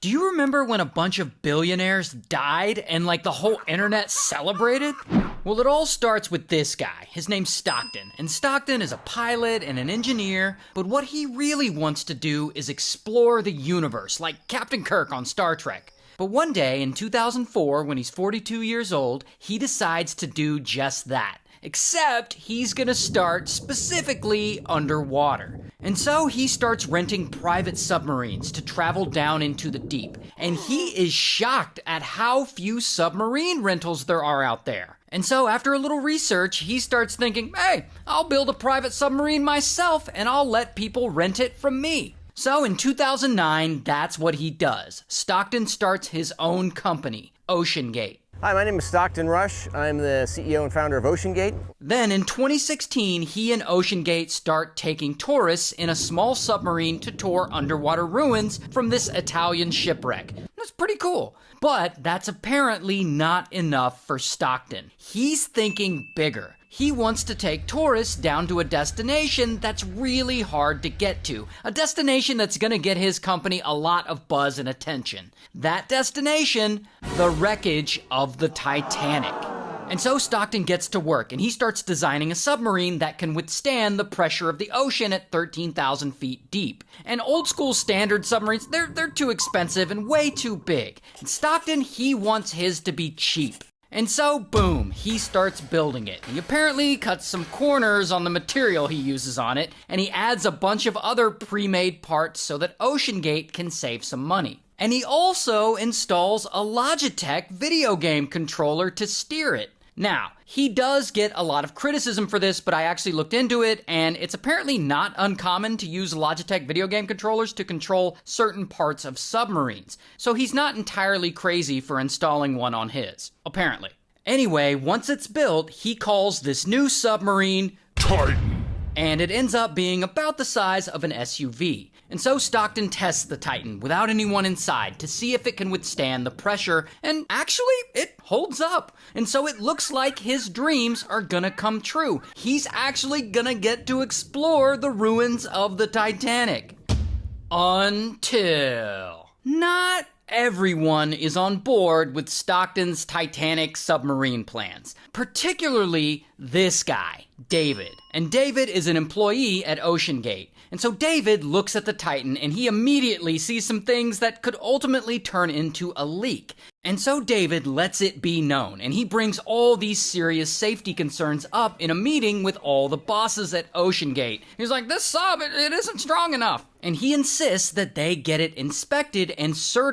Do you remember when a bunch of billionaires died and like the whole internet celebrated? Well, it all starts with this guy. His name's Stockton, and Stockton is a pilot and an engineer, but what he really wants to do is explore the universe, like Captain Kirk on Star Trek. But one day in 2004, when he's 42 years old, he decides to do just that. Except he's gonna start specifically underwater. And so he starts renting private submarines to travel down into the deep. And he is shocked at how few submarine rentals there are out there. And so after a little research, he starts thinking, hey, I'll build a private submarine myself and I'll let people rent it from me. So in 2009, that's what he does. Stockton starts his own company, OceanGate. Hi, my name is Stockton Rush. I'm the CEO and founder of OceanGate. Then in 2016, he and OceanGate start taking tourists in a small submarine to tour underwater ruins from this Italian shipwreck. That's pretty cool. But that's apparently not enough for Stockton. He's thinking bigger. He wants to take tourists down to a destination that's really hard to get to. A destination that's gonna get his company a lot of buzz and attention. That destination, the wreckage of the Titanic. And so Stockton gets to work and he starts designing a submarine that can withstand the pressure of the ocean at 13,000 feet deep. And old school standard submarines, they're too expensive and way too big. And Stockton, he wants his to be cheap. And so, boom, he starts building it. He apparently cuts some corners on the material he uses on it, and he adds a bunch of other pre-made parts so that OceanGate can save some money. And he also installs a Logitech video game controller to steer it. Now, he does get a lot of criticism for this, but I actually looked into it, and it's apparently not uncommon to use Logitech video game controllers to control certain parts of submarines. So he's not entirely crazy for installing one on his, apparently. Anyway, once it's built, he calls this new submarine Titan. And it ends up being about the size of an SUV. And so Stockton tests the Titan without anyone inside to see if it can withstand the pressure, and actually, it holds up. And so it looks like his dreams are gonna come true. He's actually gonna get to explore the ruins of the Titanic. Until... not everyone is on board with Stockton's Titanic submarine plans, particularly this guy, David. And David is an employee at OceanGate. And so David looks at the Titan and he immediately sees some things that could ultimately turn into a leak. And so David lets it be known, and he brings all these serious safety concerns up in a meeting with all the bosses at OceanGate. He's like, this sub, it isn't strong enough. And he insists that they get it inspected and certified